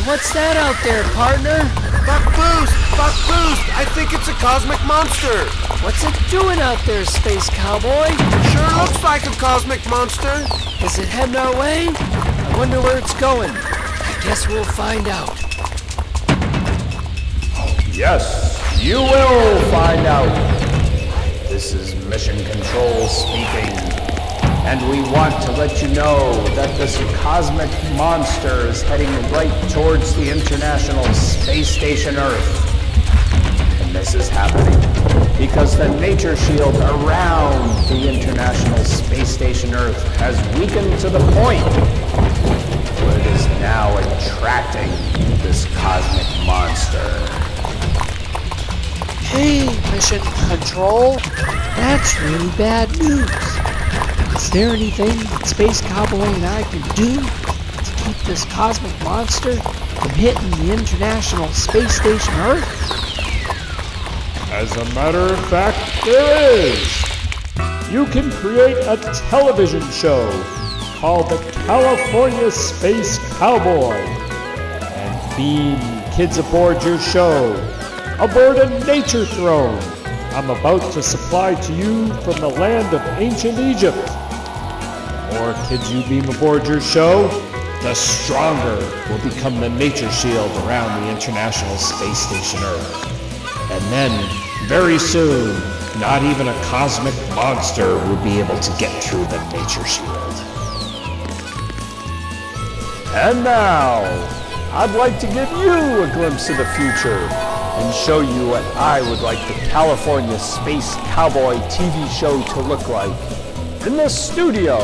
What's that out there, partner? Buck Boost! Buck Boost! I think it's a cosmic monster! What's it doing out there, space cowboy? Sure looks like a cosmic monster! Is it heading our way? I wonder where it's going. I guess we'll find out. Yes, you will find out. This is Mission Control speaking. And we want to let you know that this cosmic monster is heading right towards the International Space Station Earth. And this is happening because the nature shield around the International Space Station Earth has weakened to the point where it is now attracting this cosmic monster. Hey, Mission Control. That's really bad news. Is there anything that Space Cowboy and I can do to keep this cosmic monster from hitting the International Space Station Earth? As a matter of fact, there is. You can create a television show called the California Space Cowboy and beam kids aboard your show, aboard a nature throne I'm about to supply to you from the land of ancient Egypt. The more kids you beam aboard your show, the stronger will become the nature shield around the International Space Station Earth. And then, very soon, not even a cosmic monster will be able to get through the nature shield. And now, I'd like to give you a glimpse of the future and show you what I would like the California Space Cowboy TV show to look like in the studio.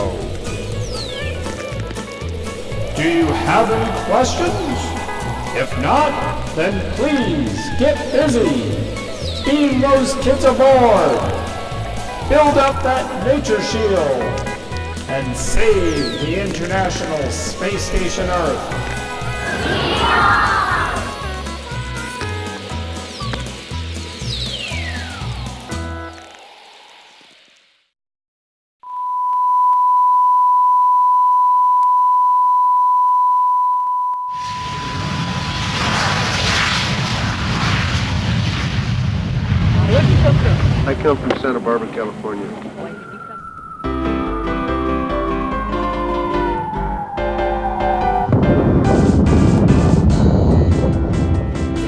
Do you have any questions? If not, then please get busy. Beam those kids aboard. Build up that nature shield and save the International Space Station Earth. I come from Santa Barbara, California.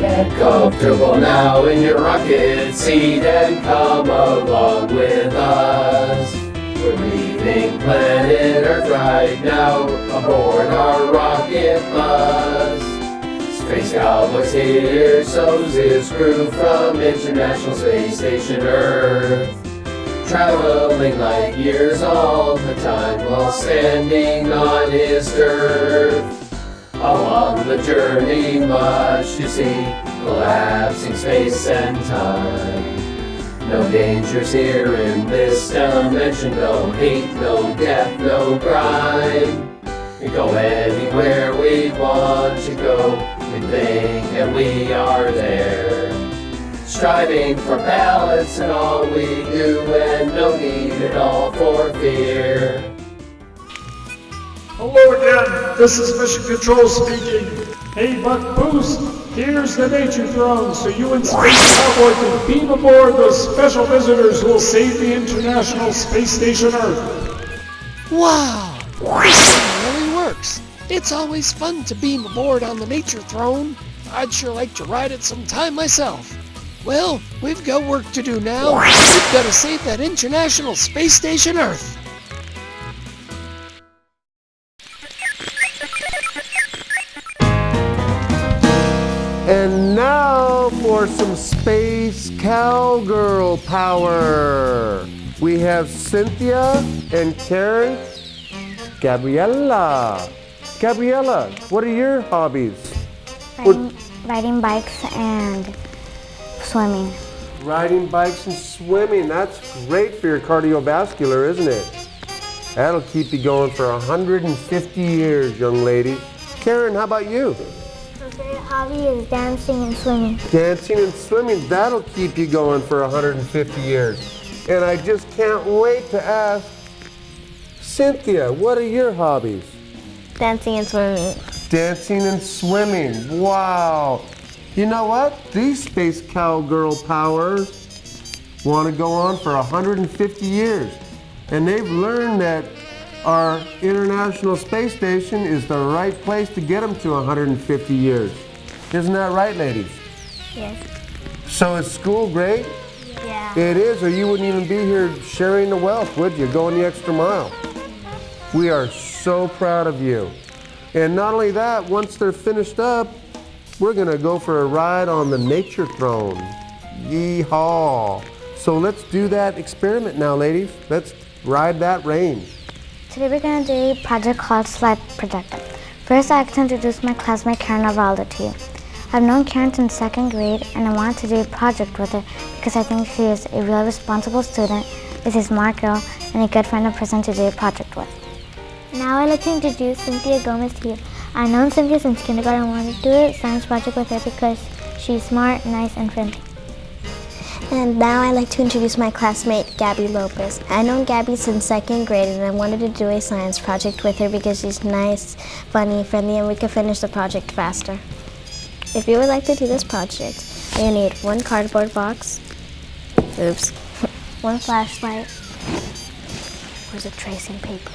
Get comfortable now in your rocket seat and come along with us. We're leaving planet Earth right now aboard our rocket bus. Space Cowboy's here, so's his crew from International Space Station Earth. Traveling light years all the time while standing on his turf. Along the journey much to see, collapsing space and time. No dangers here in this dimension, no hate, no death, no crime. We go anywhere we want to go, we think and we are there. Striving for balance in all we do and no need at all for fear. Hello again, this is Mission Control speaking. Hey Buck Boost, here's the nature throne so you and Space Cowboy can beam aboard those special visitors who will save the International Space Station Earth. Wow! This thing really works. It's always fun to beam aboard on the nature throne. I'd sure like to ride it sometime myself. Well, we've got work to do now. We've got to save that International Space Station Earth. And now for some space cowgirl power. We have Cynthia and Karen. Gabriella, what are your hobbies? Riding bikes and swimming. Riding bikes and swimming. That's great for your cardiovascular, isn't it? That'll keep you going for 150 years, young lady. Karen, how about you? My favorite hobby is dancing and swimming. Dancing and swimming, that'll keep you going for 150 years. And I just can't wait to ask Cynthia, what are your hobbies? Dancing and swimming. dancing and swimming. Wow. You know what? These space cowgirl powers want to go on for 150 years. And they've learned that our International Space Station is the right place to get them to 150 years. Isn't that right, ladies? Yes. So is school great? Yeah. It is, or you wouldn't even be here sharing the wealth, would you? Going the extra mile. We are so proud of you. And not only that, once they're finished up, we're gonna go for a ride on the Nature Throne. Yeehaw. So let's do that experiment now, ladies. Let's ride that range. Today we're going to do a project called Slide Projector. First, I like to introduce my classmate Karen Navaldo to you. I've known Karen since 2nd grade, and I wanted to do a project with her because I think she is a really responsible student, is a smart girl, and a good friend and person to do a project with. Now I'd like to introduce Cynthia Gomez to you. I've known Cynthia since kindergarten and wanted to do a science project with her because she's smart, nice, and friendly. And now I'd like to introduce my classmate, Gabby Lopez. I've known Gabby since 2nd grade, and I wanted to do a science project with her because she's nice, funny, friendly, and we could finish the project faster. If you would like to do this project, you need 1 cardboard box, 1 flashlight, where's a tracing paper,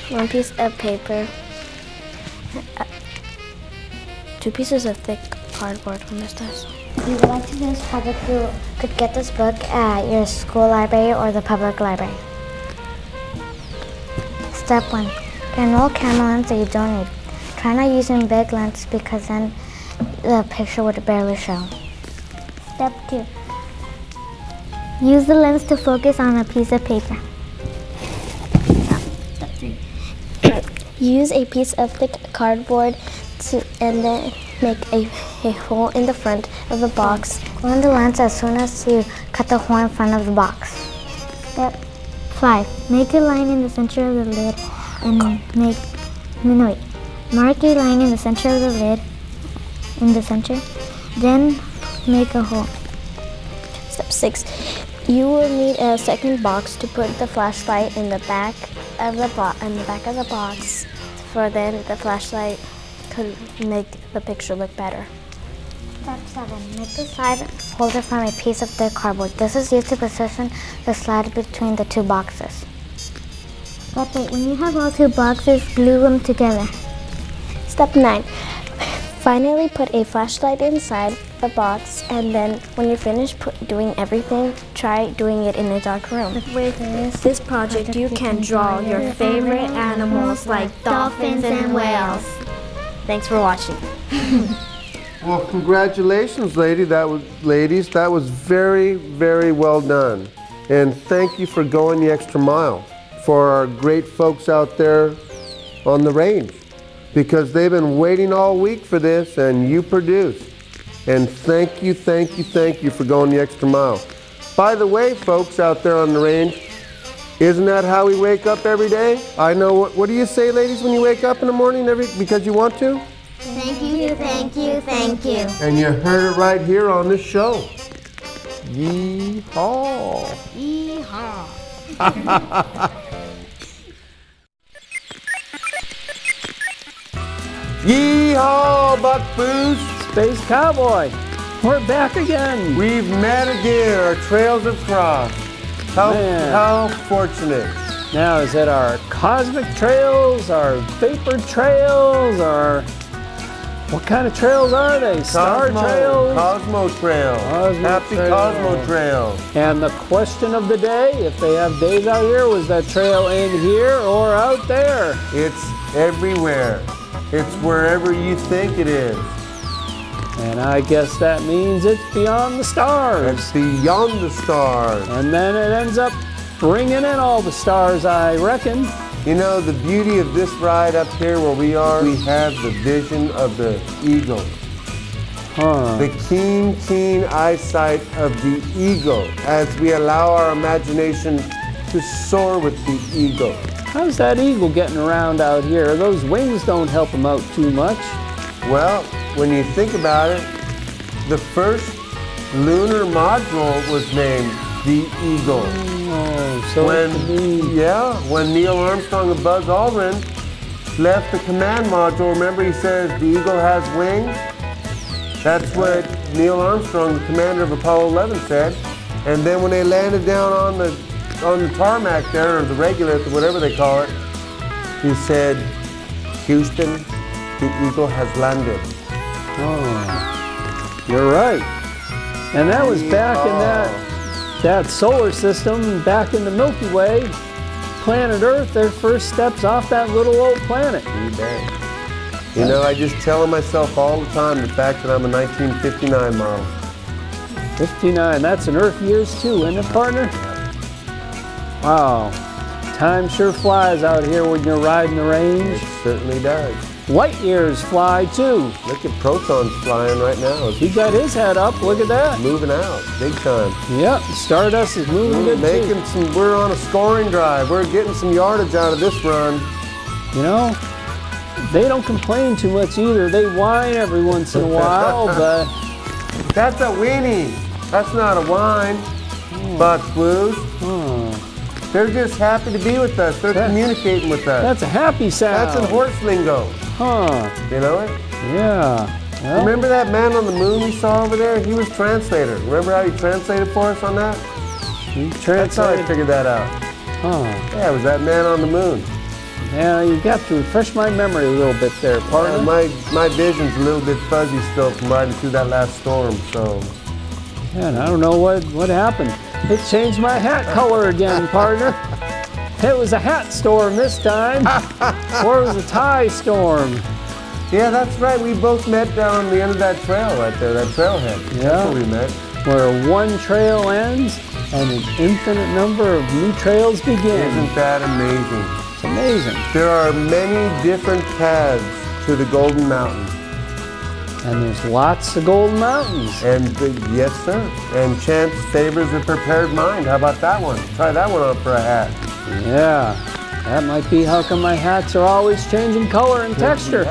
1 piece of paper, 2 pieces of thick cardboard. If you would like to do this project, you could get this book at your school library or the public library. Step 1. Get an old camera lens that you don't need. Try not using big lenses because then the picture would barely show. Step 2. Use the lens to focus on a piece of paper. Step 3. Use a piece of thick cardboard and then make a hole in the front of the box. Glue in the lens as soon as you cut the hole in front of the box. Step 5. Make a line in the center of the lid and mark a line in the center of the lid, then make a hole. Step 6. You will need a second box to put the flashlight in the back of the box, for then the flashlight could make the picture look better. Step 7. Make the slide holder from a piece of thick cardboard. This is used to position the slide between the 2 boxes. Step 8. When you have all 2 boxes, glue them together. Step 9. Finally put a flashlight inside the box, and then when you're finished doing everything, try doing it in a dark room. With this project, you can draw your favorite animals like dolphins and whales. Thanks for watching. Well, congratulations, ladies. That was very, very well done. And thank you for going the extra mile for our great folks out there on the range, because they've been waiting all week for this, and you produced. And thank you for going the extra mile. By the way, folks out there on the range, isn't that how we wake up every day? I know. What do you say, ladies, when you wake up in the morning because you want to? Thank you, thank you, thank you. And you heard it right here on this show. Yee-haw. Yeehaw. Yeehaw, Buck Boost. Space Cowboy, we're back again. We've met again. Our trails have crossed. How fortunate. Now, is it our cosmic trails, our vapor trails, or what kind of trails are they? Star trails? Cosmo Trail. Happy Cosmo Trail. And the question of the day, if they have days out here, was that trail in here or out there? It's everywhere. It's wherever you think it is. And I guess that means it's beyond the stars. It's beyond the stars. And then it ends up bringing in all the stars, I reckon. You know, the beauty of this ride up here where we are, we have the vision of the eagle. The keen eyesight of the eagle as we allow our imagination to soar with the eagle. How's that eagle getting around out here? Those wings don't help him out too much. Well, when you think about it, the first lunar module was named the Eagle. Oh, so when Neil Armstrong and Buzz Aldrin left the command module. Remember he says the Eagle has wings? That's what Neil Armstrong, the commander of Apollo 11, said. And then when they landed down on the tarmac there, or the regolith, or whatever they call it, he said, Houston, the Eagle has landed. Oh, you're right. And that was back in that solar system, back in the Milky Way. Planet Earth, their first steps off that little old planet. You bet. You know, I just tell myself all the time the fact that I'm a 1959 model. 59, that's an Earth years too, isn't it, partner? Wow. Time sure flies out here when you're riding the range. It certainly does. Light years fly too. Look at Proton's flying right now. He got his head up, look at that. Moving out, big time. Yep, Stardust is moving good too. We're on a scoring drive. We're getting some yardage out of this run. You know, they don't complain too much either. They whine every once in a while, but... That's a weenie. That's not a whine. Bucks Blues. They're just happy to be with us. They're communicating with us. That's a happy sound. That's in horse lingo. Huh. You know it? Yeah. Well, remember that man on the moon we saw over there? He was translator. Remember how he translated for us on that? That's how I figured that out. Huh. Yeah, it was that man on the moon. Yeah, you got to refresh my memory a little bit there, partner. Yeah, my vision's a little bit fuzzy still from riding through that last storm, so... Yeah, and I don't know what happened. It changed my hat color again, partner. It was a hat storm this time, or it was a tie storm. Yeah, that's right. We both met down on the end of that trail right there, that trailhead. Yeah. That's where we met. Where one trail ends and an infinite number of new trails begin. Isn't that amazing? It's amazing. There are many different paths to the Golden Mountain. And there's lots of golden mountains. And yes, sir. And chance favors a prepared mind. How about that one? Try that one on for a hat. Yeah, that might be how come my hats are always changing color and texture.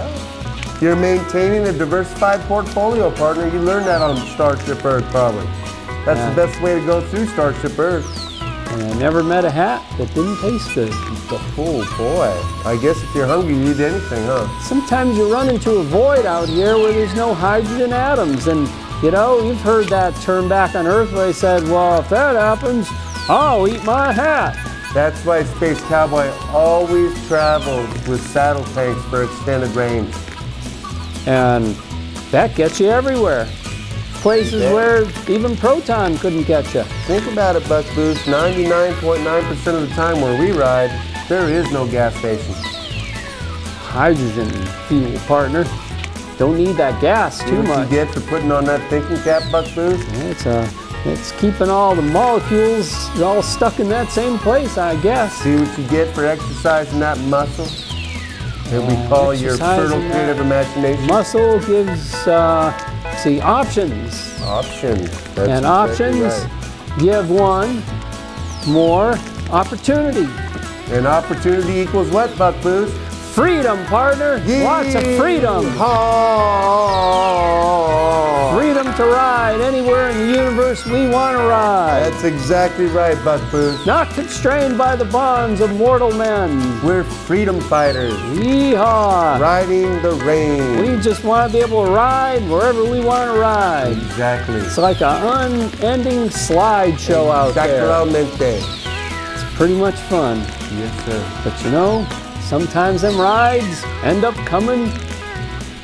You're maintaining a diversified portfolio, partner. You learned that on Starship Earth, probably. That's the best way to go through Starship Earth. And I never met a hat that didn't taste good. Oh boy. I guess if you're hungry, you eat anything, huh? Sometimes you run into a void out here where there's no hydrogen atoms. And, you know, you've heard that term back on Earth where they said, well, if that happens, I'll eat my hat. That's why Space Cowboy always travels with saddle tanks for extended range. And that gets you everywhere. Places where even Proton couldn't get you. Think about it, Buck Boost. 99.9% of the time where we ride, there is no gas station. Hydrogen fuel, partner. Don't need that gas too much. What you get for putting on that thinking cap, Buck Boost? It's keeping all the molecules all stuck in that same place, I guess. See what you get for exercising that muscle that we call your fertile creative imagination? Muscle gives, options. Options. That's and options give one more opportunity. And opportunity equals what, Buck Boost? Freedom, partner. Lots of freedom. Freedom to ride anywhere in the universe we want to ride. That's exactly right, Buck Boost. Not constrained by the bonds of mortal men. We're freedom fighters. Yeehaw. Riding the range. We just want to be able to ride wherever we want to ride. Exactly. It's like an unending slideshow out there. Exactamente. It's pretty much fun. Yes, sir. But you know, sometimes them rides end up coming,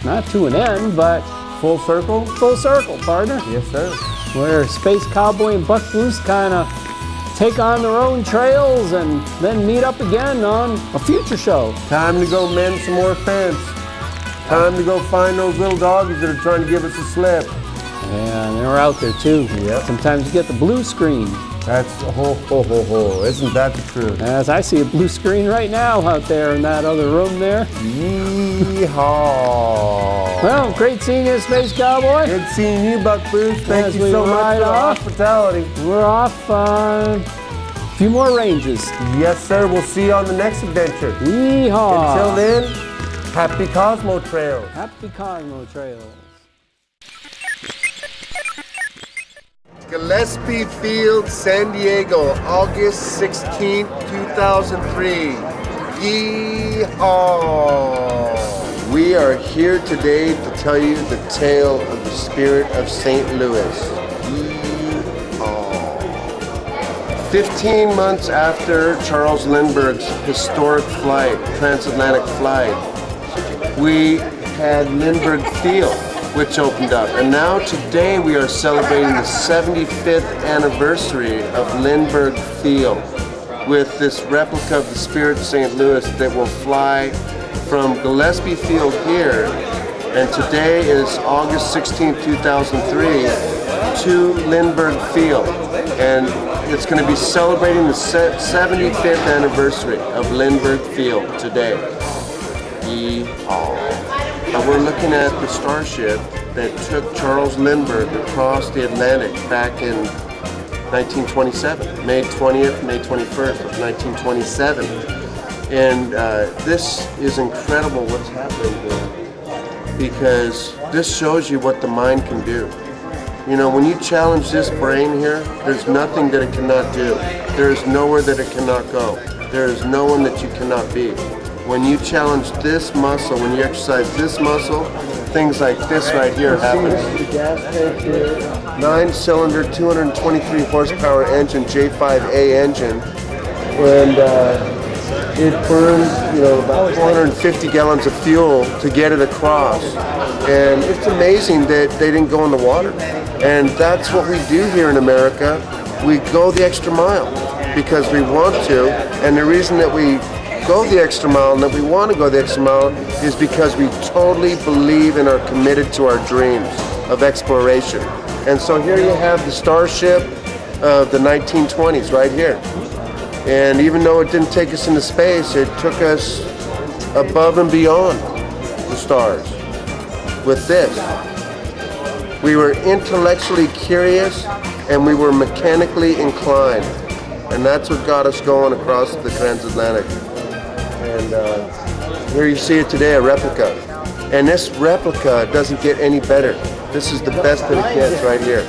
not to an end, but full circle? Full circle, partner. Yes, sir. Where Space Cowboy and Buck Boost kind of take on their own trails and then meet up again on a future show. Time to go mend some more fence. Time to go find those little doggies that are trying to give us a slip. Yeah, and they're out there too. Yep. Sometimes you get the blue screen. That's isn't that the truth? As I see a blue screen right now out there in that other room there. Yeehaw! Well, great seeing you, Space Cowboy. Good seeing you, Buck Boost. Thank you so much for the hospitality. We're off a few more ranges. Yes, sir. We'll see you on the next adventure. Yeehaw! Until then, happy Cosmo Trails. Happy Cosmo Trails. Gillespie Field, San Diego, August 16, 2003. Yeehaw! We are here today to tell you the tale of the spirit of St. Louis. Yeehaw! 15 months after Charles Lindbergh's historic flight, transatlantic flight, we had Lindbergh Field, which opened up. And now today we are celebrating the 75th anniversary of Lindbergh Field with this replica of the Spirit of St. Louis that will fly from Gillespie Field here, and today is August 16, 2003, to Lindbergh Field. And it's going to be celebrating the 75th anniversary of Lindbergh Field today. Yeehaw. And we're looking at the starship that took Charles Lindbergh across the Atlantic back in 1927, May 20th, May 21st of 1927. And this is incredible what's happening here, because this shows you what the mind can do. You know, when you challenge this brain here, there's nothing that it cannot do. There is nowhere that it cannot go. There is no one that you cannot be. When you challenge this muscle, when you exercise this muscle, things like this right here happen. The gas tank here, 9-cylinder, 223 horsepower engine, J5A engine, and it burns, you know, about 450 gallons of fuel to get it across. And it's amazing that they didn't go in the water. And that's what we do here in America. We go the extra mile because we want to, and the reason that we go the extra mile and that we want to go the extra mile is because we totally believe and are committed to our dreams of exploration. And so here you have the starship of the 1920s right here. And even though it didn't take us into space, it took us above and beyond the stars with this. We were intellectually curious and we were mechanically inclined. And that's what got us going across the transatlantic. And here you see it today, a replica. And this replica doesn't get any better. This is the best that it gets right here.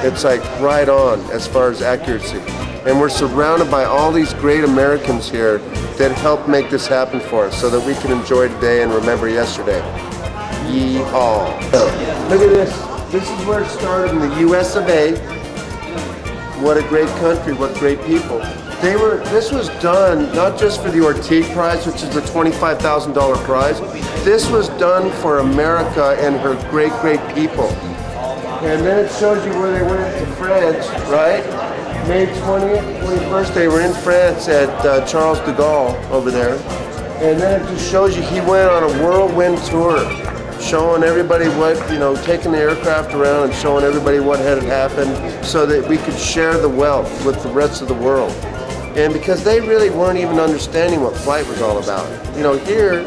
It's like right on as far as accuracy. And we're surrounded by all these great Americans here that help make this happen for us so that we can enjoy today and remember yesterday. Yeehaw. Look at this. This is where it started in the US of A. What a great country, what great people. This was done not just for the Orteig Prize, which is the $25,000 prize. This was done for America and her great, great people. And then it shows you where they went to France, right? May 20th, 21st, they were in France at Charles de Gaulle over there. And then it just shows you he went on a whirlwind tour, showing everybody what, you know, taking the aircraft around and showing everybody what had happened so that we could share the wealth with the rest of the world. And because they really weren't even understanding what flight was all about. You know, here,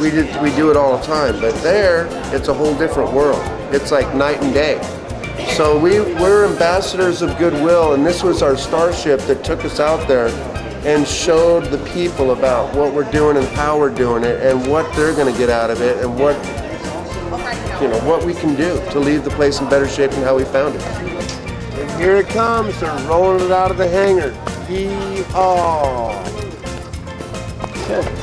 we do it all the time, but there, it's a whole different world. It's like night and day. So we're ambassadors of goodwill, and this was our starship that took us out there and showed the people about what we're doing and how we're doing it and what they're going to get out of it and what, you know, what we can do to leave the place in better shape than how we found it. And here it comes. They're rolling it out of the hangar. Yeehaw! Okay.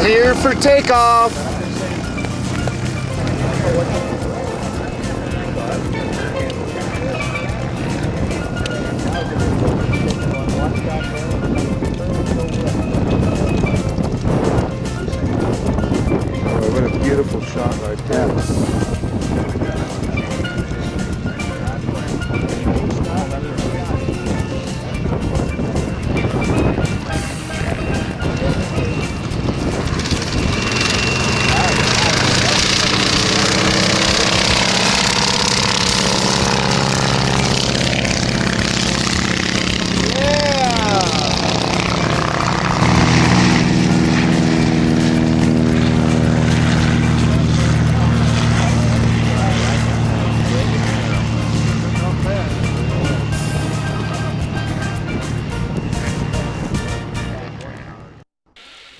Clear for takeoff. Oh, what a beautiful shot right there.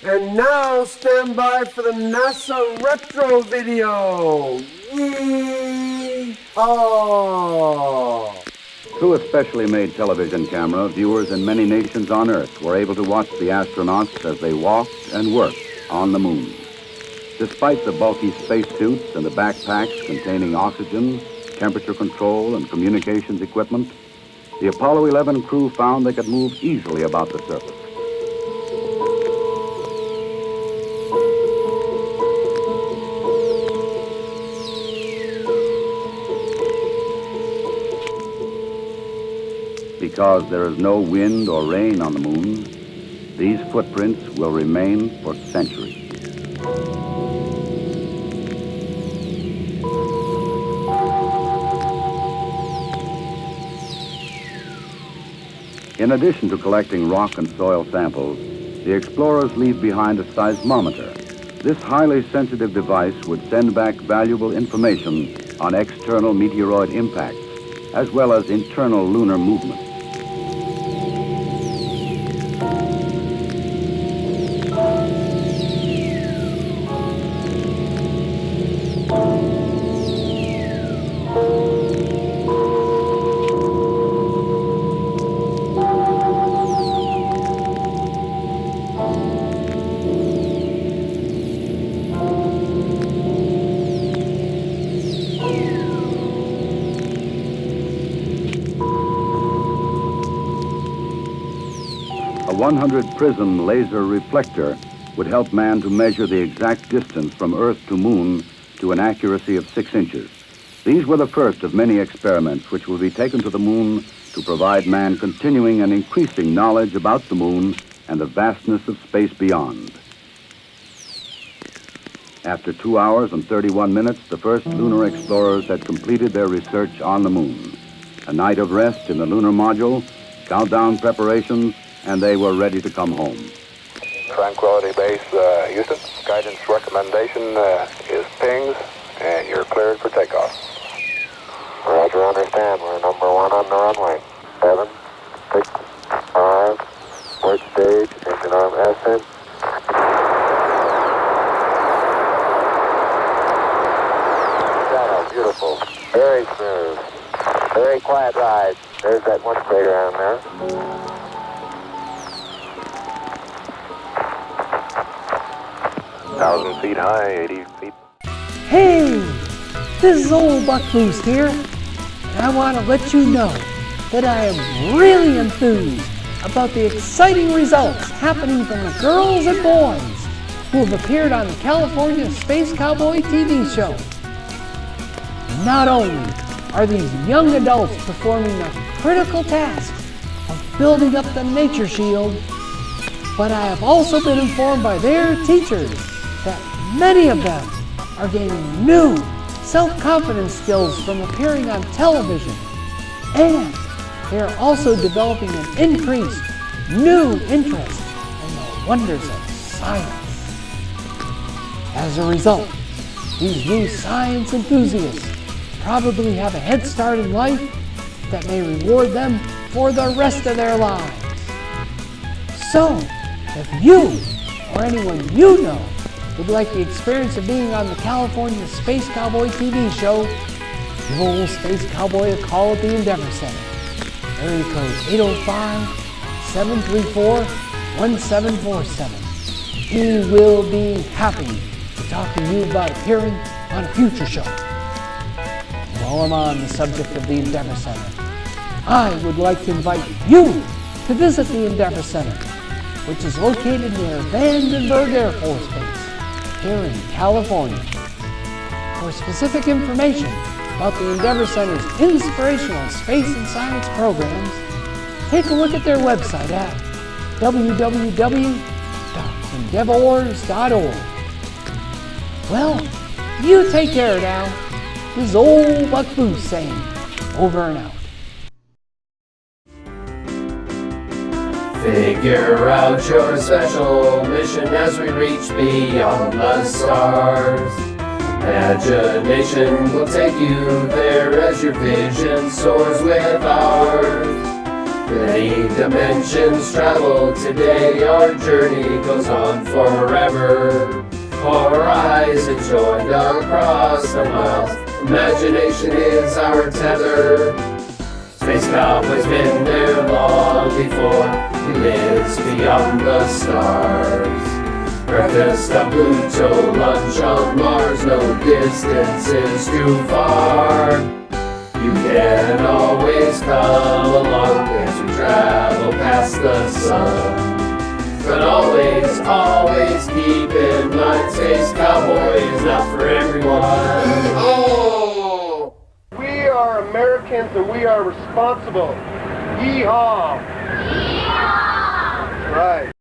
And now stand by for the NASA retro video. Yee-haw! Through a specially made television camera, viewers in many nations on Earth were able to watch the astronauts as they walked and worked on the moon. Despite the bulky spacesuits and the backpacks containing oxygen, temperature control, and communications equipment, the Apollo 11 crew found they could move easily about the surface. Because there is no wind or rain on the moon, these footprints will remain for centuries. In addition to collecting rock and soil samples, the explorers leave behind a seismometer. This highly sensitive device would send back valuable information on external meteoroid impacts, as well as internal lunar movements. A 100-prism laser reflector would help man to measure the exact distance from Earth to Moon to an accuracy of 6 inches. These were the first of many experiments which will be taken to the Moon to provide man continuing and increasing knowledge about the Moon and the vastness of space beyond. After 2 hours and 31 minutes, the first lunar explorers had completed their research on the Moon. A night of rest in the lunar module, countdown preparations, and they were ready to come home. Tranquility Base, Houston. Guidance recommendation is pings, and you're cleared for takeoff. Roger, understand. We're number 1 on the runway. 7, 6, 5, port stage, engine arm ascent. Beautiful. Very smooth. Very quiet ride. There's that one crater on there. 1,000 feet high, 80 feet. Hey, this is old Buck Boost here, and I want to let you know that I am really enthused about the exciting results happening from the girls and boys who have appeared on the California Space Cowboy TV show. Not only are these young adults performing the critical task of building up the nature shield, but I have also been informed by their teachers that many of them are gaining new self-confidence skills from appearing on television, and they are also developing an increased new interest in the wonders of science. As a result, these new science enthusiasts probably have a head start in life that may reward them for the rest of their lives. So, if you or anyone you know would like the experience of being on the California Space Cowboy TV show, give old Space Cowboy a call at the Endeavor Center. Area code 805-734-1747. He will be happy to talk to you about appearing on a future show. While I'm on the subject of the Endeavor Center, I would like to invite you to visit the Endeavor Center, which is located near Vandenberg Air Force Base, here in California. For specific information about the Endeavor Center's inspirational space and science programs, take a look at their website at www.endeavors.org. Well, you take care now. This is old Buck Boost saying, over and out. Figure out your special mission as we reach beyond the stars. Imagination will take you there as your vision soars with ours. Many dimensions traveled today, our journey goes on forever. Horizon joined across the miles, imagination is our tether. Space Cowboy's been there long before, he lives beyond the stars. Breakfast on Pluto, lunch on Mars, no distance is too far. You can always come along as we travel past the sun. But always, always keep in mind, Space Cowboy is not for everyone. Oh! We are Americans and we are responsible. Yeehaw! Yeehaw! Right.